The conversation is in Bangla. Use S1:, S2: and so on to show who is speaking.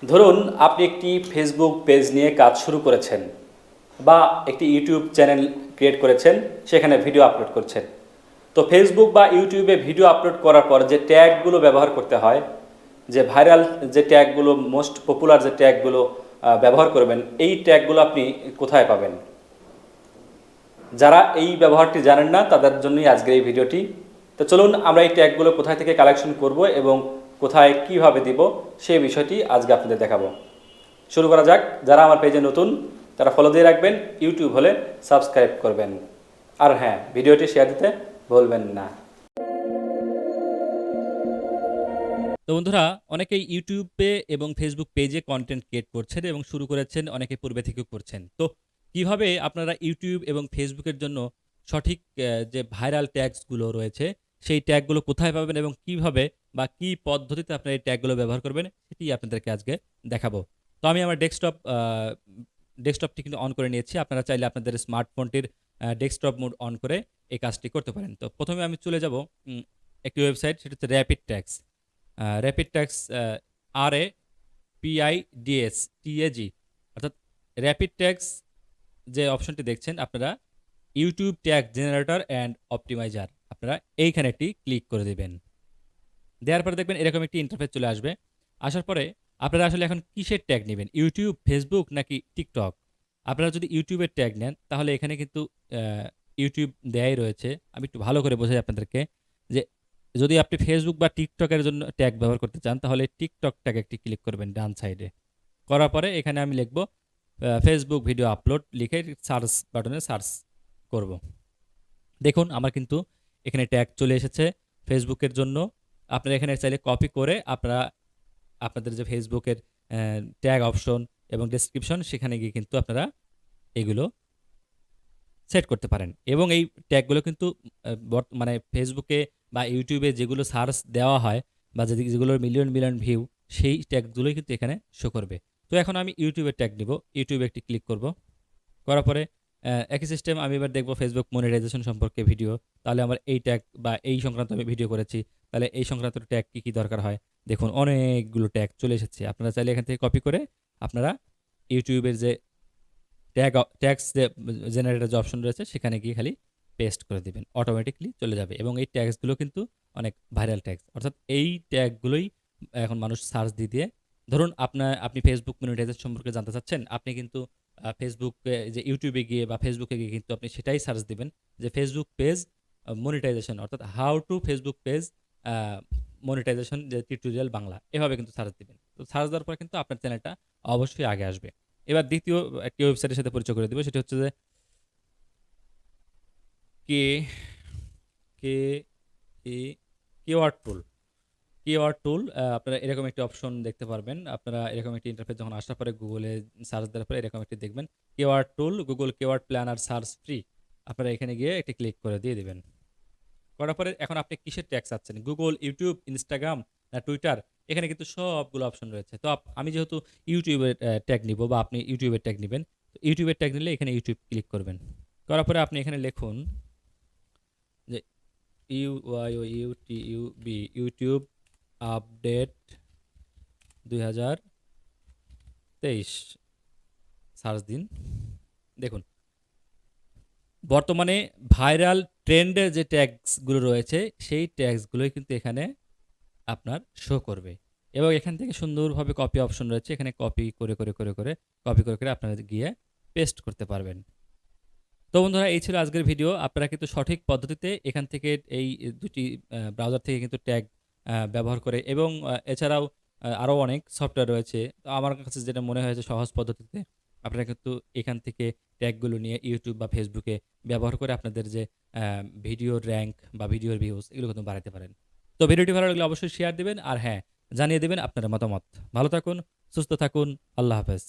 S1: ধরুন আপনি একটি ফেসবুক পেজ নিয়ে কাজ শুরু করেছেন বা একটি ইউটিউব চ্যানেল ক্রিয়েট করেছেন, সেখানে ভিডিও আপলোড করছেন। তো ফেসবুক বা ইউটিউবে ভিডিও আপলোড করার পর যে ট্যাগগুলো ব্যবহার করতে হয়, যে ভাইরাল যে ট্যাগগুলো, মোস্ট পপুলার যে ট্যাগগুলো ব্যবহার করবেন, এই ট্যাগগুলো আপনি কোথায় পাবেন? যারা এই ব্যবহারটি জানেন না তাদের জন্যই আজকের এই ভিডিওটি। তো চলুন আমরা এই ট্যাগগুলো কোথায় থেকে কালেকশন করব এবং কোথায় কিভাবে দিব সেই বিষয়টি আজকে আপনাদের দেখাবো। শুরু করা যাক। যারা আমার পেজে নতুন তারা ফলো দিয়ে রাখবেন, ইউটিউব হলে সাবস্ক্রাইব করবেন, আর হ্যাঁ, ভিডিওটি শেয়ার দিতে ভুলবেন না।
S2: তো বন্ধুরা, অনেকেই ইউটিউবে এবং ফেসবুক পেজে কন্টেন্ট ক্রিয়েট করছেন এবং শুরু করেছেন, অনেকে পূর্বে থেকেও করছেন। তো কিভাবে আপনারা ইউটিউব এবং ফেসবুকের জন্য সঠিক যে ভাইরাল ট্যাগসগুলো রয়েছে সেই ট্যাগগুলো কোথায় পাবেন এবং কিভাবে বা কি পদ্ধতিতে আপনারা এই ট্যাগগুলো ব্যবহার করবেন সেটি আপনাদেরকে আজকে দেখাবো। তো আমি আমার ডেস্কটপটি কিন্তু অন করে নিয়েছি। আপনারা চাইলে আপনাদের স্মার্টফোনটির ডেস্কটপ মোড অন করে এই কাজটি করতে পারেন। তো প্রথমে আমি চলে যাব একটি ওয়েবসাইট, সেটা হচ্ছে rapid tags. Rapid tags, RAPIDS অর্থাৎ র্যাপিড ট্যাগস যে অপশনটি দেখছেন আপনারা, YouTube tag generator and optimiser, আপনারা এইখানে একটি ক্লিক করে দেবেন। দেওয়ার পরে দেখবেন এরকম একটি ইন্টারফেস চলে আসবে। আসার পরে আপনারা আসলে এখন কিসের ট্যাগ নেবেন, ইউটিউব, ফেসবুক নাকি টিকটক? আপনারা যদি ইউটিউবের ট্যাগ নেন তাহলে এখানে কিন্তু ইউটিউব দেয়াই রয়েছে। আমি একটু ভালো করে বোঝাই আপনাদেরকে যে যদি আপনি ফেসবুক বা টিকটকের জন্য ট্যাগ ব্যবহার করতে চান তাহলে টিকটক ট্যাগ একটি ক্লিক করবেন ডান সাইডে। করার পরে এখানে আমি লিখব ফেসবুক ভিডিও আপলোড, লিখে সার্চ বাটনে সার্চ করব। দেখুন আমার কিন্তু এখানে ট্যাগ চলে এসেছে ফেসবুকের জন্য। আপনারা এখানে চাইলে কপি করে আপনারা আপনাদের যে ফেসবুকের ট্যাগ অপশন এবং ডেসক্রিপশন, সেখানে গিয়ে কিন্তু আপনারা এগুলো সেট করতে পারেন। এবং এই ট্যাগগুলো কিন্তু মানে ফেসবুকে বা ইউটিউবে যেগুলো সার্চ দেওয়া হয় বা যেগুলোর মিলিয়ন মিলিয়ন ভিউ, সেই ট্যাগগুলোই কিন্তু এখানে শো করবে। তো এখন আমি ইউটিউবের ট্যাগ নিব, ইউটিউবে একটি ক্লিক করব। করার পরে একই সিস্টেম আমি এবার দেখব ফেসবুক মনিটাইজেশন সম্পর্কে ভিডিও। তাহলে আমার এই ট্যাগ বা এই সংক্রান্ত আমি ভিডিও করেছি, তাহলে এই সংক্রান্ত ট্যাগ কী কী দরকার হয়, দেখুন অনেকগুলো ট্যাগ চলে এসেছে। আপনারা চাইলে এখান থেকে কপি করে আপনারা ইউটিউবের যে ট্যাক্স যে জেনারেটর যে অপশন রয়েছে সেখানে গিয়ে খালি পেস্ট করে দিবেন, অটোমেটিকলি চলে যাবে। এবং এই ট্যাগসগুলো কিন্তু অনেক ভাইরাল ট্যাগস, অর্থাৎ এই ট্যাগগুলোই এখন মানুষ সার্চ দিয়ে ধরুন আপনি ফেসবুক মনিটাইজেশন সম্পর্কে জানতে চাচ্ছেন, আপনি কিন্তু ফেসবুকে যে ইউটিউবে গিয়ে বা ফেসবুকে গিয়ে কিন্তু আপনি সেটাই সার্চ দিবেন যে ফেসবুক পেজ মনিটাইজেশন, অর্থাৎ how to Facebook page monetisation যে টিউটোরিয়াল বাংলা, এভাবে কিন্তু সার্চ দিবেন। তো সার্চ দেওয়ার পর কিন্তু আপনার চ্যানেলটা অবশ্যই আগে আসবে। এবার দ্বিতীয় একটি ওয়েবসাইটের সাথে পরিচয় করে দিব, সেটি হচ্ছে যে কে কে এ কেওয়ার্ড টুল। কিওয়ার্ড টুল, আপনারা এরকম একটি অপশন দেখতে পারবেন। আপনারা এরকম একটি ইন্টারফেস যখন আসার পরে গুগলে সার্চ দেওয়ার পরে এরকম একটি দেখবেন, keyword tool, Google keyword planner search free. আপনারা এখানে গিয়ে একটি ক্লিক করে দিয়ে দিবেন। করার পরে এখন আপনি কিসের ট্যাগ চাচ্ছেন, গুগল, ইউটিউব, ইনস্টাগ্রাম না টুইটার, এখানে কিন্তু সবগুলো অপশন রয়েছে। তো আমি যেহেতু ইউটিউবের ট্যাগ নিব বা আপনি ইউটিউবের ট্যাগ নেবেন, তো ইউটিউবের ট্যাগ নিলে এখানে ইউটিউব ক্লিক করবেন। করার পরে আপনি এখানে লিখুন যে ইউটিউবি, ইউটিউব আপডেট 2023, সার্চ দিন। দেখুন বর্তমানে ভাইরাল ট্রেন্ডের যে ট্যাগসগুলো রয়েছে সেই ট্যাগসগুলোই কিন্তু এখানে আপনার শো করবে। এবং এখান থেকে সুন্দরভাবে কপি অপশন রয়েছে, এখানে কপি করে আপনারা গিয়ে পেস্ট করতে পারবেন। তো বন্ধুরা, এই ছিল আজকের ভিডিও। আপনারা কিন্তু সঠিক পদ্ধতিতে এখান থেকে এই দুটি ব্রাউজার থেকে কিন্তু ট্যাগ ব্যবহার করে এবং এছাড়াও আরও অনেক সফটওয়্যার রয়েছে। তো আমার কাছে যেটা মনে হয়েছে সহজ পদ্ধতিতে, আপনারা কিন্তু এখান থেকে ট্যাগগুলো নিয়ে ইউটিউব বা ফেসবুকে ব্যবহার করে আপনাদের যে ভিডিওর র্যাঙ্ক বা ভিডিওর ভিউজ, এগুলো কিন্তু বাড়াতে পারেন। তো ভিডিওটি ভালো লাগলে অবশ্যই শেয়ার দিবেন, আর হ্যাঁ, জানিয়ে দেবেন আপনার মতামত। ভালো থাকুন, সুস্থ থাকুন, আল্লাহ হাফেজ।